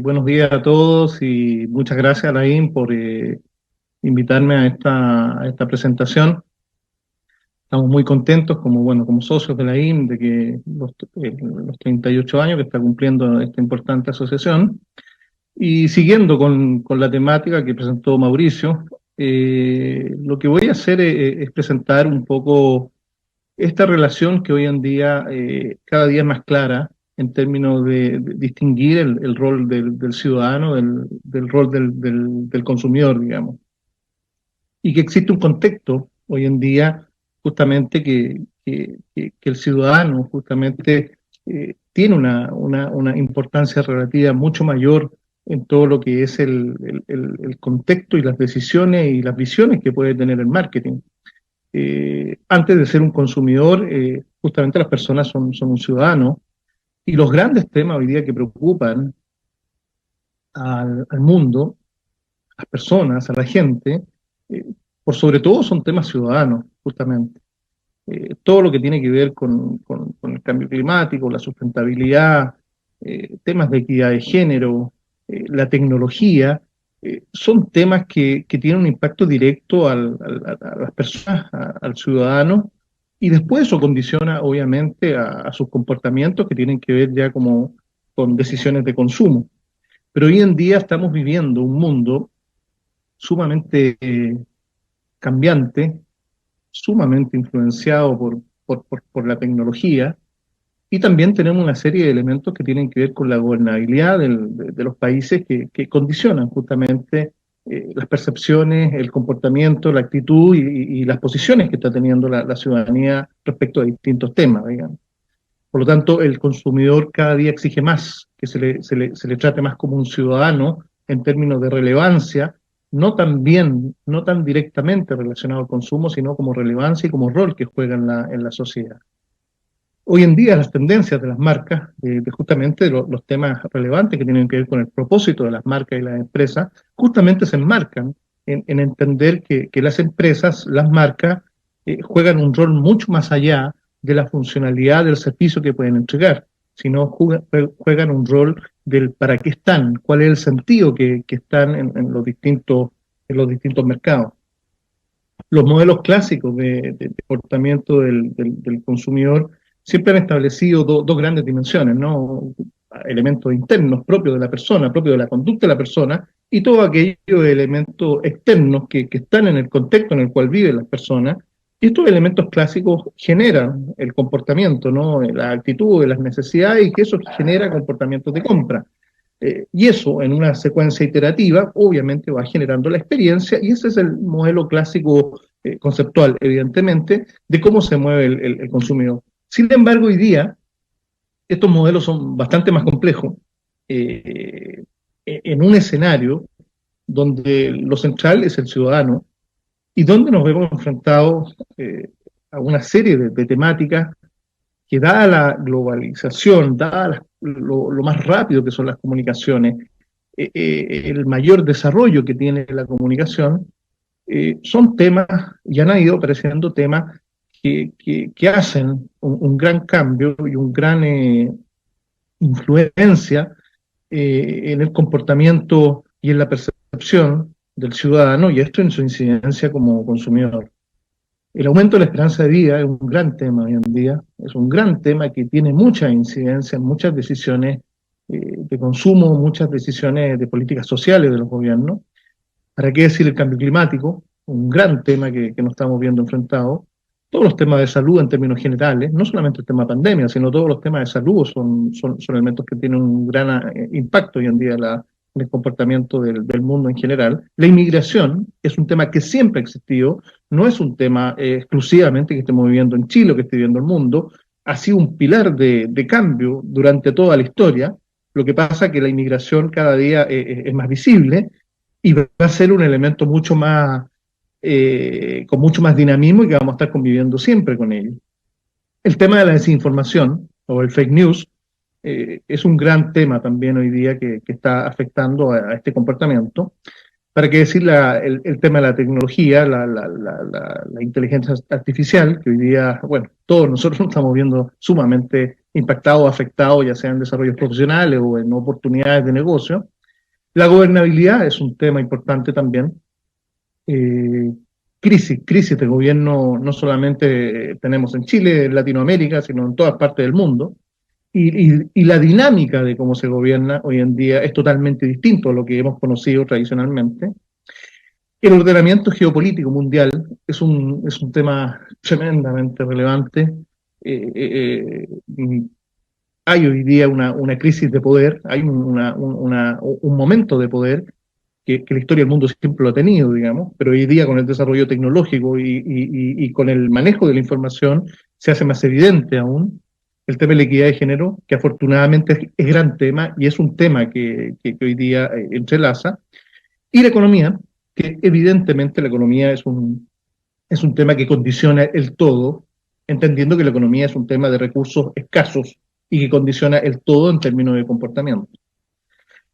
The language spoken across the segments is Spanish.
Buenos días a todos y muchas gracias, Alain, por invitarme a esta presentación. Estamos muy contentos como socios de la IM de que los 38 años que está cumpliendo esta importante asociación. Y siguiendo con la temática que presentó Mauricio, lo que voy a hacer es presentar un poco esta relación que hoy en día cada día es más clara en términos de distinguir el rol del ciudadano del rol del consumidor, digamos. Y que existe un contexto hoy en día justamente que el ciudadano justamente tiene una importancia relativa mucho mayor en todo lo que es el contexto y las decisiones y las visiones que puede tener el marketing. Antes de ser un consumidor, justamente las personas son un ciudadano, y los grandes temas hoy día que preocupan al mundo, a las personas, a la gente, eh, por sobre todo son temas ciudadanos, justamente. Todo lo que tiene que ver con el cambio climático, la sustentabilidad, temas de equidad de género, la tecnología, son temas que tienen un impacto directo a las personas, al ciudadano, y después eso condiciona obviamente a sus comportamientos que tienen que ver ya como con decisiones de consumo. Pero hoy en día estamos viviendo un mundo sumamente cambiante, sumamente influenciado por la tecnología, y también tenemos una serie de elementos que tienen que ver con la gobernabilidad de los países que condicionan justamente las percepciones, el comportamiento, la actitud y las posiciones que está teniendo la ciudadanía respecto a distintos temas, digamos. Por lo tanto, el consumidor cada día exige más, que se le trate más como un ciudadano en términos de relevancia, no tan directamente relacionado al consumo, sino como relevancia y como rol que juega en la sociedad. Hoy en día las tendencias de las marcas, de justamente los temas relevantes que tienen que ver con el propósito de las marcas y las empresas, justamente se enmarcan en entender que las empresas, las marcas, juegan un rol mucho más allá de la funcionalidad del servicio que pueden entregar, sino juegan un rol del para qué están, cuál es el sentido que están en los distintos mercados. Los modelos clásicos de comportamiento del consumidor siempre han establecido dos grandes dimensiones, ¿no? Elementos internos propios de la persona, propios de la conducta de la persona, y todos aquellos elementos externos que están en el contexto en el cual viven las personas. Y estos elementos clásicos generan el comportamiento, ¿no? La actitud, las necesidades, y que eso genera comportamientos de compra. Y eso, en una secuencia iterativa, obviamente va generando la experiencia, y ese es el modelo clásico conceptual, evidentemente, de cómo se mueve el consumidor. Sin embargo, hoy día, estos modelos son bastante más complejos, en un escenario donde lo central es el ciudadano, y donde nos vemos enfrentados a una serie de temáticas que dada la globalización, lo más rápido que son las comunicaciones, el mayor desarrollo que tiene la comunicación, son temas, y han ido apareciendo temas que hacen un gran cambio y un gran influencia en el comportamiento y en la percepción del ciudadano, y esto en su incidencia como consumidor. El aumento de la esperanza de vida es un gran tema hoy en día, es un gran tema que tiene mucha incidencia en muchas decisiones de consumo, muchas decisiones de políticas sociales de los gobiernos. ¿Para qué decir el cambio climático? Un gran tema que nos estamos viendo enfrentados. Todos los temas de salud en términos generales, no solamente el tema pandemia, sino todos los temas de salud son elementos que tienen un gran impacto hoy en día en el comportamiento del mundo en general. La inmigración es un tema que siempre ha existido, no es un tema exclusivamente que estemos viviendo en Chile o que esté viviendo el mundo, ha sido un pilar de cambio durante toda la historia. Lo que pasa es que la inmigración cada día es más visible y va a ser un elemento mucho más, con mucho más dinamismo, y que vamos a estar conviviendo siempre con ello. El tema de la desinformación o el fake news es un gran tema también hoy día que está afectando a este comportamiento. ¿Para qué decir el tema de la tecnología, la inteligencia artificial, que hoy día, bueno, todos nosotros nos estamos viendo sumamente impactados o afectados, ya sea en desarrollos profesionales o en oportunidades de negocio. La gobernabilidad es un tema importante también. Eh, crisis de gobierno no solamente tenemos en Chile, en Latinoamérica, sino en todas partes del mundo. Y la dinámica de cómo se gobierna hoy en día es totalmente distinto a lo que hemos conocido tradicionalmente. El ordenamiento geopolítico mundial es un tema tremendamente relevante. Eh, eh, eh, Hay hoy día una crisis de poder, hay un momento de poder que la historia del mundo siempre lo ha tenido, digamos, pero hoy día con el desarrollo tecnológico y con el manejo de la información se hace más evidente aún el tema de la equidad de género, que afortunadamente es gran tema y es un tema que hoy día entrelaza, y la economía, que evidentemente la economía es un tema que condiciona el todo, entendiendo que la economía es un tema de recursos escasos y que condiciona el todo en términos de comportamiento.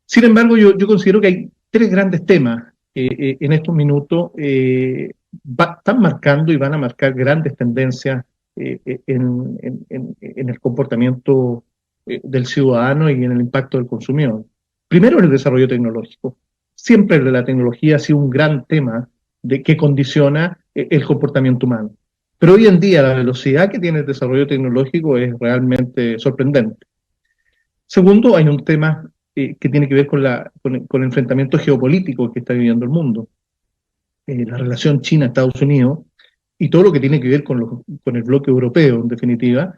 Sin embargo, yo considero que hay tres grandes temas que en estos minutos están marcando y van a marcar grandes tendencias en el comportamiento del ciudadano y en el impacto del consumidor. Primero, el desarrollo tecnológico. Siempre la tecnología ha sido un gran tema que condiciona el comportamiento humano. Pero hoy en día la velocidad que tiene el desarrollo tecnológico es realmente sorprendente. Segundo, hay un tema que tiene que ver con el enfrentamiento geopolítico que está viviendo el mundo. La relación China-Estados Unidos y todo lo que tiene que ver con el bloque europeo, en definitiva,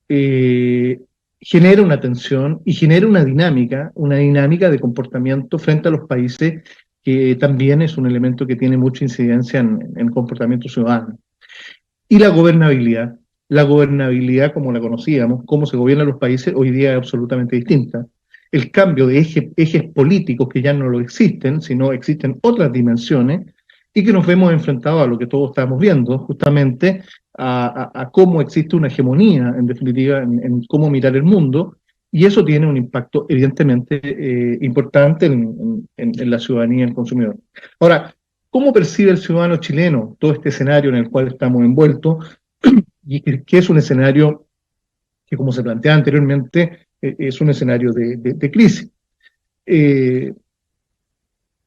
eh, genera una tensión y genera una dinámica de comportamiento frente a los países que también es un elemento que tiene mucha incidencia en el comportamiento ciudadano. Y la gobernabilidad como la conocíamos, cómo se gobiernan los países, hoy día es absolutamente distinta. El cambio de ejes políticos que ya no lo existen, sino existen otras dimensiones, y que nos vemos enfrentados a lo que todos estamos viendo, justamente a cómo existe una hegemonía, en definitiva, en cómo mirar el mundo, y eso tiene un impacto evidentemente importante en la ciudadanía y el consumidor. Ahora, ¿cómo percibe el ciudadano chileno todo este escenario en el cual estamos envueltos? Y que es un escenario que, como se planteaba anteriormente, es un escenario de crisis. Eh,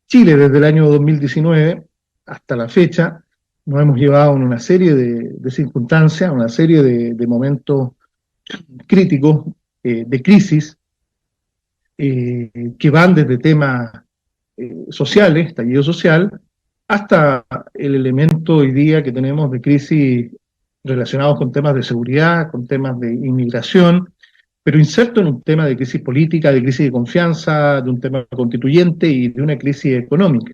Chile, desde el año 2019 hasta la fecha, nos hemos llevado en una serie de circunstancias, una serie de momentos críticos, de crisis, que van desde temas sociales, estallido social, hasta el elemento hoy día que tenemos de crisis relacionados con temas de seguridad, con temas de inmigración, pero inserto en un tema de crisis política, de crisis de confianza, de un tema constituyente y de una crisis económica.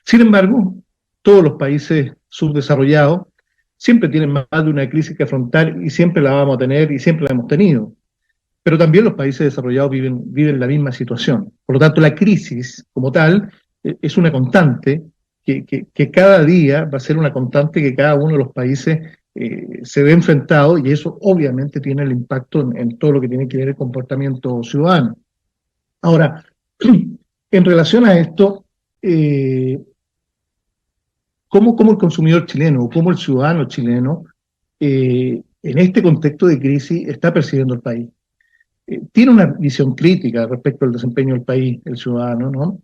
Sin embargo, todos los países subdesarrollados siempre tienen más de una crisis que afrontar y siempre la vamos a tener y siempre la hemos tenido. Pero también los países desarrollados viven la misma situación. Por lo tanto, la crisis como tal es una constante que cada día va a ser una constante que cada uno de los países se ve enfrentado, y eso obviamente tiene el impacto en todo lo que tiene que ver el comportamiento ciudadano. Ahora, en relación a esto, ¿cómo el consumidor chileno o cómo el ciudadano chileno en este contexto de crisis está percibiendo el país? Tiene una visión crítica respecto al desempeño del país, el ciudadano, ¿no?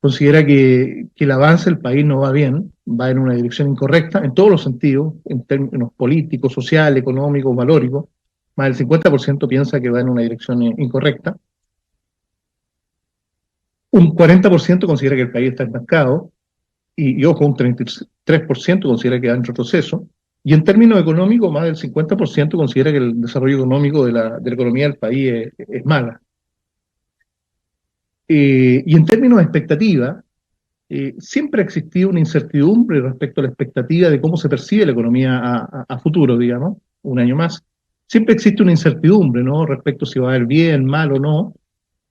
Considera que el avance del país no va bien, va en una dirección incorrecta, en todos los sentidos, en términos políticos, sociales, económicos, valóricos. Más del 50% piensa que va en una dirección incorrecta. Un 40% considera que el país está estancado, y ojo, un 33% considera que va en retroceso. Y en términos económicos, más del 50% considera que el desarrollo económico de la economía del país es mala. Y en términos de expectativa, siempre ha existido una incertidumbre respecto a la expectativa de cómo se percibe la economía a futuro, digamos, un año más. Siempre existe una incertidumbre, ¿no? Respecto a si va a ir bien, mal o no.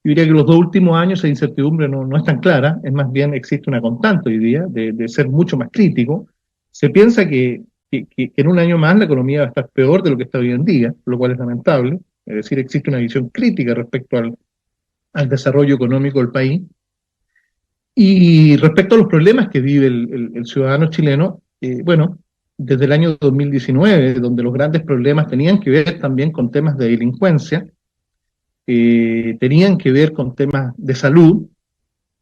Yo diría que los dos últimos años esa incertidumbre no es tan clara, es más bien existe una constante hoy día de ser mucho más crítico. Se piensa que en un año más la economía va a estar peor de lo que está hoy en día, lo cual es lamentable. Es decir, existe una visión crítica respecto al desarrollo económico del país. Y respecto a los problemas que vive el ciudadano chileno, bueno, desde el año 2019, donde los grandes problemas tenían que ver también con temas de delincuencia, tenían que ver con temas de salud,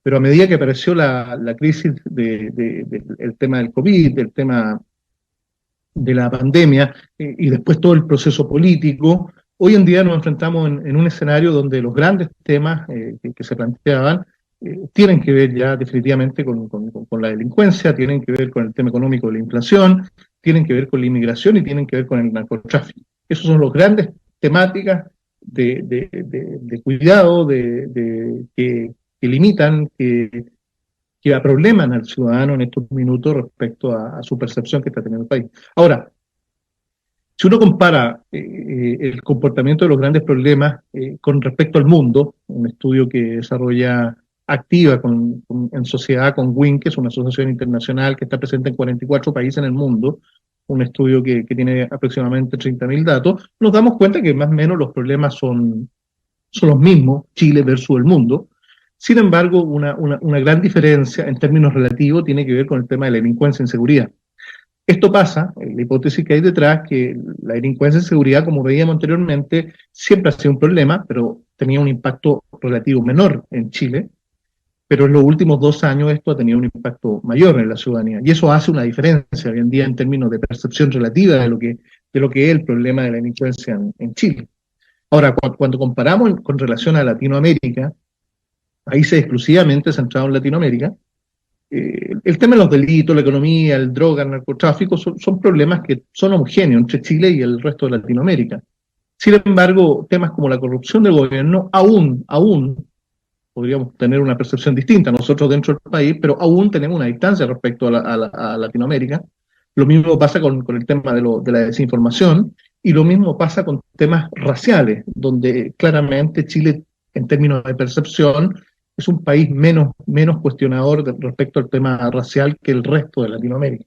pero a medida que apareció la crisis del tema del COVID, del tema de la pandemia y después todo el proceso político, hoy en día nos enfrentamos en un escenario donde los grandes temas que se planteaban tienen que ver ya definitivamente con la delincuencia, tienen que ver con el tema económico de la inflación, tienen que ver con la inmigración y tienen que ver con el narcotráfico. Esos son los grandes temáticas de cuidado, que limitan, que aproleman al ciudadano en estos minutos respecto a su percepción que está teniendo el país. Ahora, si uno compara el comportamiento de los grandes problemas con respecto al mundo, un estudio que desarrolla Activa en sociedad con WIN, que es una asociación internacional que está presente en 44 países en el mundo, un estudio que tiene aproximadamente 30.000 datos, nos damos cuenta que más o menos los problemas son los mismos, Chile versus el mundo. Sin embargo, una gran diferencia en términos relativos tiene que ver con el tema de la delincuencia e inseguridad. Esto pasa, la hipótesis que hay detrás, que la delincuencia e inseguridad, como veíamos anteriormente, siempre ha sido un problema, pero tenía un impacto relativo menor en Chile, pero en los últimos 2 años esto ha tenido un impacto mayor en la ciudadanía, y eso hace una diferencia hoy en día en términos de percepción relativa de lo que es el problema de la delincuencia en Chile. Ahora, cuando comparamos con relación a Latinoamérica, países exclusivamente centrados en Latinoamérica, el tema de los delitos, la economía, el droga, el narcotráfico, son problemas que son homogéneos entre Chile y el resto de Latinoamérica. Sin embargo, temas como la corrupción del gobierno aún podríamos tener una percepción distinta nosotros dentro del país, pero aún tenemos una distancia respecto a Latinoamérica. Lo mismo pasa con el tema de la desinformación, y lo mismo pasa con temas raciales, donde claramente Chile, en términos de percepción, es un país menos cuestionador respecto al tema racial que el resto de Latinoamérica.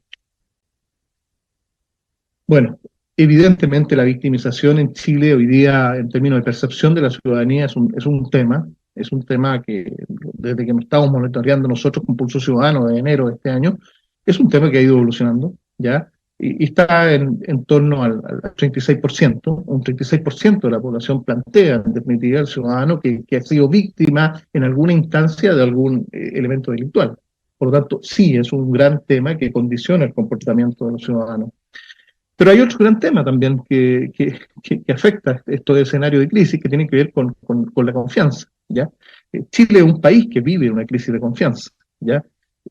Bueno, evidentemente la victimización en Chile hoy día, en términos de percepción de la ciudadanía, es un tema que desde que nos estamos monitoreando nosotros con Pulso Ciudadano de enero de este año, es un tema que ha ido evolucionando, ¿ya? Y está en torno al 36%, un 36% de la población plantea en definitiva al ciudadano que ha sido víctima en alguna instancia de algún elemento delictual. Por lo tanto, sí, es un gran tema que condiciona el comportamiento de los ciudadanos. Pero hay otro gran tema también que afecta estos escenarios de crisis, que tiene que ver con la confianza, ¿ya? Chile es un país que vive una crisis de confianza, ¿ya?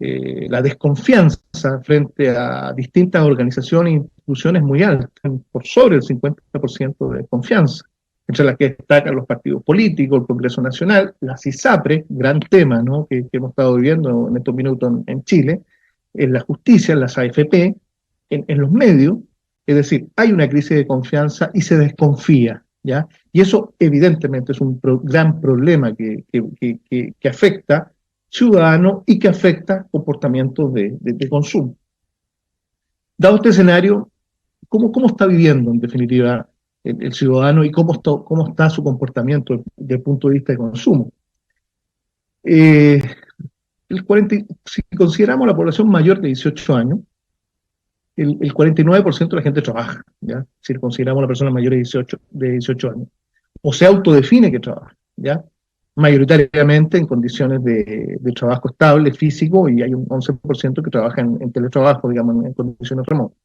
La desconfianza frente a distintas organizaciones e instituciones es muy alta, por sobre el 50% de desconfianza, entre las que destacan los partidos políticos, el Congreso Nacional, la CISAPRE, gran tema, ¿no?, que hemos estado viviendo en estos minutos en Chile, en la justicia, en las AFP, en los medios. Es decir, hay una crisis de confianza y se desconfía, ¿ya? Y eso evidentemente es un gran problema que afecta ciudadanos y que afecta comportamientos de consumo. Dado este escenario, ¿cómo está viviendo en definitiva el ciudadano y cómo está su comportamiento desde el punto de vista de consumo? Si consideramos la población mayor de 18 años, el 49% de la gente trabaja, ¿ya? Si consideramos a la persona mayor de 18 años. O se autodefine que trabaja, ¿ya? Mayoritariamente en condiciones de trabajo estable, físico, y hay un 11% que trabaja en teletrabajo, digamos, en condiciones remotas.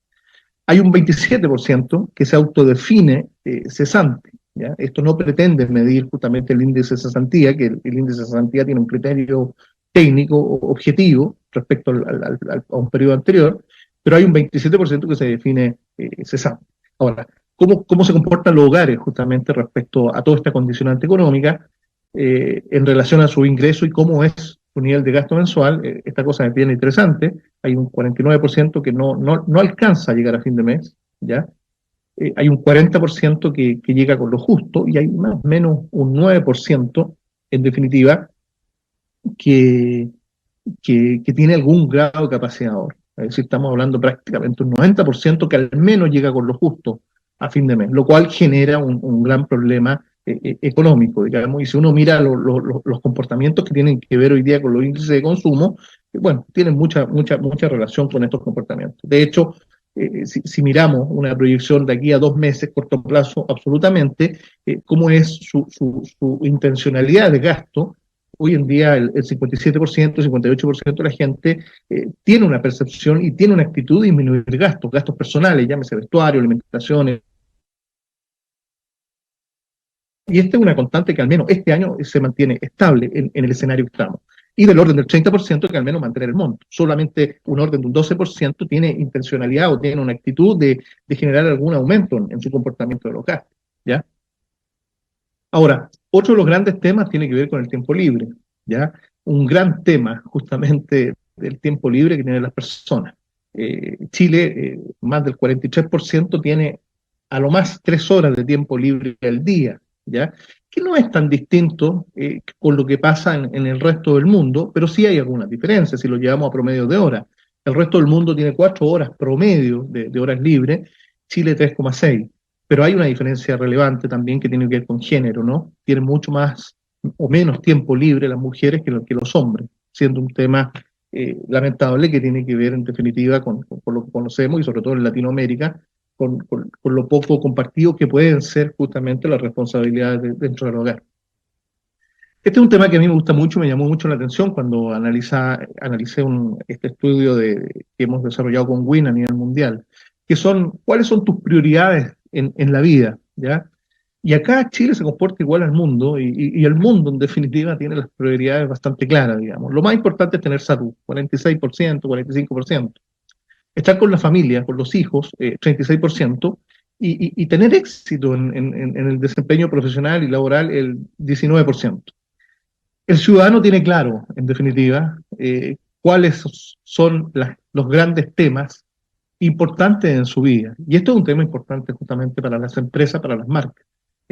Hay un 27% que se autodefine cesante, ¿ya? Esto no pretende medir justamente el índice de cesantía, que el índice de cesantía tiene un criterio técnico objetivo respecto a un periodo anterior, pero hay un 27% que se define cesante. Ahora, ¿cómo se comportan los hogares justamente respecto a toda esta condicionante económica en relación a su ingreso y cómo es su nivel de gasto mensual? Esta cosa es bien interesante. Hay un 49% que no alcanza a llegar a fin de mes, ¿ya? Hay un 40% que llega con lo justo, y hay más o menos un 9%, en definitiva, que tiene algún grado de capacidad de ahorro. Es decir, estamos hablando prácticamente un 90% que al menos llega con lo justo a fin de mes, lo cual genera un gran problema económico, digamos. Y si uno mira los comportamientos que tienen que ver hoy día con los índices de consumo, bueno, tienen mucha relación con estos comportamientos. De hecho, si miramos una proyección de aquí a 2 meses, corto plazo, absolutamente, cómo es su intencionalidad de gasto. Hoy en día el 57%, 58% de la gente tiene una percepción y tiene una actitud de disminuir gastos personales, llámese vestuario, alimentación. Y esta es una constante que al menos este año se mantiene estable en el escenario que estamos. Y del orden del 30% que al menos mantener el monto. Solamente un orden de un 12% tiene intencionalidad o tiene una actitud de generar algún aumento en su comportamiento de los gastos. ¿Ya? Ahora, otro de los grandes temas tiene que ver con el tiempo libre. ¿Ya? Un gran tema justamente del tiempo libre que tienen las personas. Chile, más del 43% tiene a lo más 3 horas de tiempo libre al día. ¿Ya? Que no es tan distinto con lo que pasa en el resto del mundo, pero sí hay algunas diferencias si lo llevamos a promedio de horas. El resto del mundo tiene 4 horas promedio de horas libres, Chile 3,6. Pero hay una diferencia relevante también que tiene que ver con género, ¿no? Tienen mucho más o menos tiempo libre las mujeres que los hombres, siendo un tema lamentable que tiene que ver en definitiva con lo que conocemos y sobre todo en Latinoamérica, con lo poco compartido que pueden ser justamente las responsabilidades dentro del hogar. Este es un tema que a mí me gusta mucho, me llamó mucho la atención cuando analicé este estudio que hemos desarrollado con WIN a nivel mundial, que son, ¿cuáles son tus prioridades en la vida? ¿Ya? Y acá Chile se comporta igual al mundo, y el mundo en definitiva tiene las prioridades bastante claras, digamos. Lo más importante es tener salud, 46%, 45%. Estar con la familia, con los hijos, 36%, y tener éxito en el desempeño profesional y laboral, el 19%. El ciudadano tiene claro, en definitiva, cuáles son los grandes temas importantes en su vida. Y esto es un tema importante justamente para las empresas, para las marcas,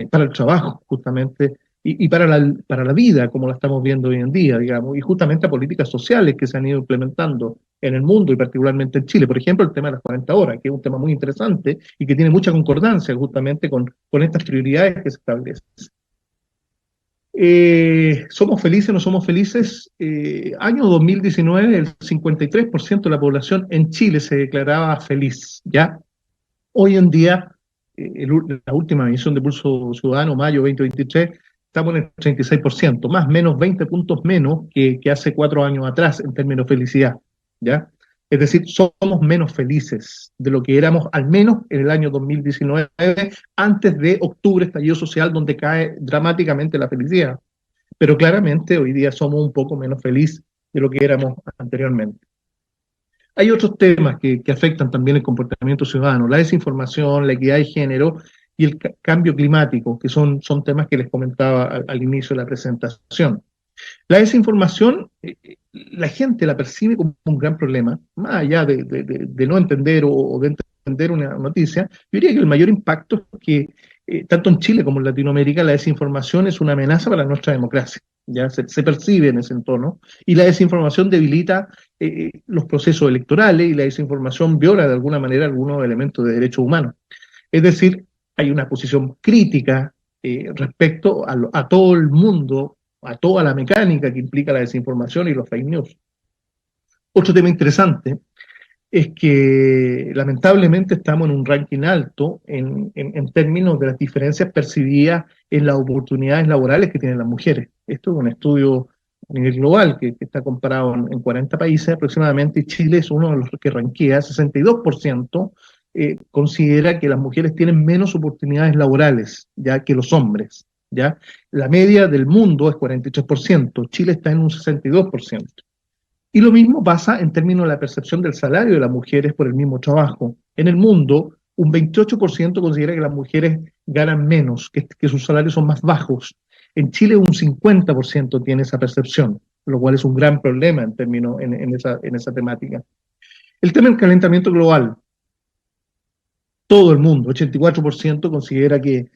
para el trabajo, justamente, y para la vida, como la estamos viendo hoy en día, digamos, y justamente a políticas sociales que se han ido implementando en el mundo y particularmente en Chile. Por ejemplo, el tema de las 40 horas, que es un tema muy interesante y que tiene mucha concordancia justamente con estas prioridades que se establecen. ¿Somos felices o no somos felices? Año 2019, el 53% de la población en Chile se declaraba feliz, ¿ya? Hoy en día, la última medición de Pulso Ciudadano, mayo 2023, estamos en el 36%, más o menos 20 puntos menos que hace 4 años atrás en términos de felicidad, ¿ya? Es decir, somos menos felices de lo que éramos al menos en el año 2019, antes de octubre, estallido social, donde cae dramáticamente la felicidad. Pero claramente hoy día somos un poco menos felices de lo que éramos anteriormente. Hay otros temas que afectan también el comportamiento ciudadano, la desinformación, la equidad de género y el cambio climático, que son temas que les comentaba al inicio de la presentación. La desinformación, la gente la percibe como un gran problema, más allá de no entender o de entender una noticia. Yo diría que el mayor impacto es que, tanto en Chile como en Latinoamérica, la desinformación es una amenaza para nuestra democracia. Ya se percibe en ese entorno, y la desinformación debilita los procesos electorales, y la desinformación viola de alguna manera algunos elementos de derechos humanos. Es decir, hay una posición crítica respecto a todo el mundo, a toda la mecánica que implica la desinformación y los fake news. Otro tema interesante es que lamentablemente estamos en un ranking alto en términos de las diferencias percibidas en las oportunidades laborales que tienen las mujeres. Esto es un estudio a nivel global que está comparado en 40 países aproximadamente, y Chile es uno de los que ranquea. 62% considera que las mujeres tienen menos oportunidades laborales ya que los hombres. ¿Ya? La media del mundo es 43%, Chile está en un 62%. Y lo mismo pasa en términos de la percepción del salario de las mujeres por el mismo trabajo. En el mundo, un 28% considera que las mujeres ganan menos, que sus salarios son más bajos. En Chile un 50% tiene esa percepción, lo cual es un gran problema en términos en esa temática. El tema del calentamiento global. Todo el mundo, 84% considera que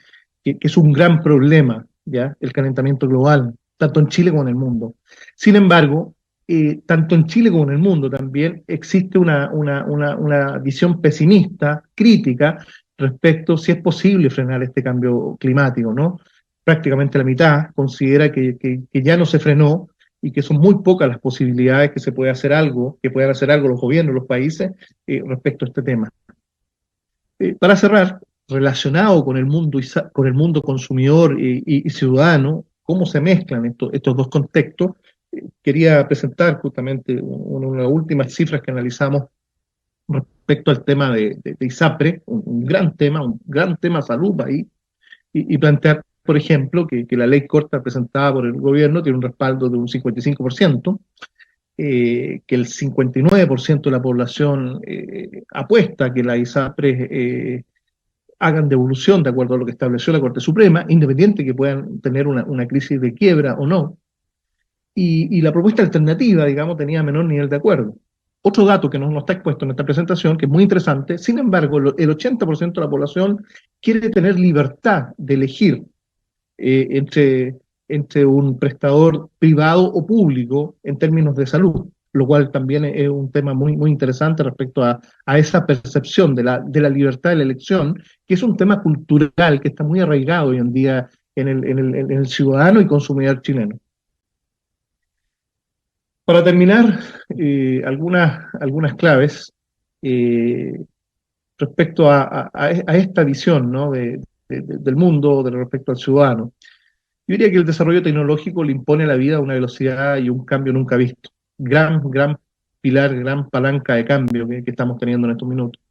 es un gran problema, ¿ya? El calentamiento global, tanto en Chile como en el mundo. Sin embargo, tanto en Chile como en el mundo también existe una visión pesimista, crítica, respecto si es posible frenar este cambio climático, ¿no? Prácticamente la mitad considera que ya no se frenó y que son muy pocas las posibilidades que se pueda hacer algo, que puedan hacer algo los gobiernos, los países, respecto a este tema. Para cerrar, relacionado con el mundo consumidor y ciudadano, cómo se mezclan estos dos contextos, quería presentar justamente una de las últimas cifras que analizamos respecto al tema de ISAPRE, un gran tema salud ahí, y plantear, por ejemplo, que la ley corta presentada por el gobierno tiene un respaldo de un 55%, que el 59% de la población apuesta a que la ISAPRE hagan devolución de acuerdo a lo que estableció la Corte Suprema, independiente que puedan tener una crisis de quiebra o no, y la propuesta alternativa, digamos, tenía menor nivel de acuerdo. Otro dato que no está expuesto en esta presentación, que es muy interesante, sin embargo, el 80% de la población quiere tener libertad de elegir entre un prestador privado o público en términos de salud, lo cual también es un tema muy interesante respecto a esa percepción de la libertad de la elección, que es un tema cultural que está muy arraigado hoy en día en el ciudadano y consumidor chileno. Para terminar, algunas claves eh, respecto a esta visión, ¿no? del mundo respecto al ciudadano. Yo diría que el desarrollo tecnológico le impone a la vida una velocidad y un cambio nunca visto. Gran pilar, gran palanca de cambio que estamos teniendo en estos minutos.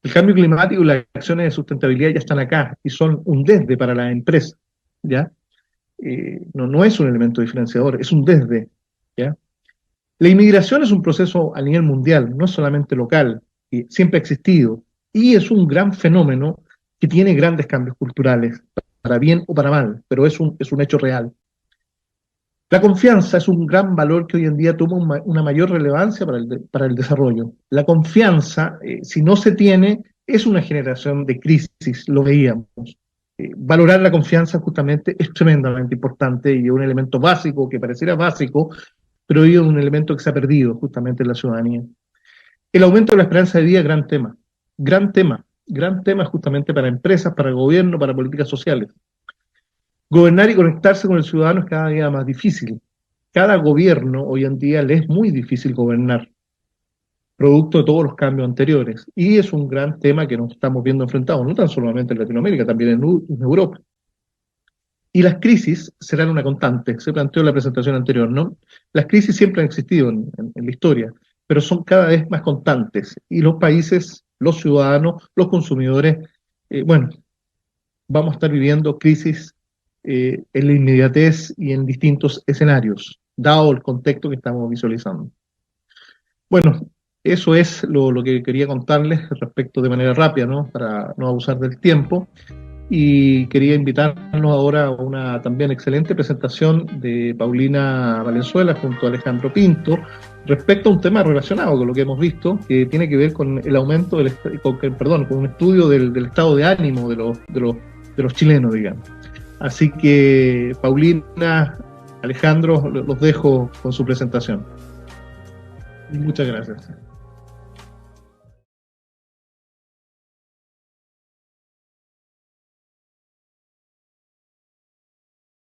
El cambio climático y las acciones de sustentabilidad ya están acá y son un desde para la empresa, ¿ya? No es un elemento diferenciador, es un desde, ¿ya? La inmigración es un proceso a nivel mundial, no es solamente local, y siempre ha existido, y es un gran fenómeno que tiene grandes cambios culturales, para bien o para mal, pero es un hecho real. La confianza es un gran valor que hoy en día toma una mayor relevancia para el desarrollo. La confianza, si no se tiene, es una generación de crisis, lo veíamos. Valorar la confianza justamente es tremendamente importante y es un elemento básico, que pareciera básico, pero hoy es un elemento que se ha perdido justamente en la ciudadanía. El aumento de la esperanza de vida, gran tema justamente para empresas, para el gobierno, para políticas sociales. Gobernar y conectarse con el ciudadano es cada día más difícil. Cada gobierno hoy en día le es muy difícil gobernar, producto de todos los cambios anteriores. Y es un gran tema que nos estamos viendo enfrentados, no tan solamente en Latinoamérica, también en Europa. Y las crisis serán una constante, se planteó en la presentación anterior, ¿no? Las crisis siempre han existido en la historia, pero son cada vez más constantes. Y los países, los ciudadanos, los consumidores, bueno, vamos a estar viviendo crisis en la inmediatez y en distintos escenarios, dado el contexto que estamos visualizando. Bueno, eso es lo que quería contarles respecto de manera rápida, ¿no? Para no abusar del tiempo. Y quería invitarnos ahora a una también excelente presentación de Paulina Valenzuela junto a Alejandro Pinto respecto a un tema relacionado con lo que hemos visto, que tiene que ver con el aumento con un estudio del estado de ánimo de los chilenos, digamos. Así que, Paulina, Alejandro, los dejo con su presentación. Muchas gracias.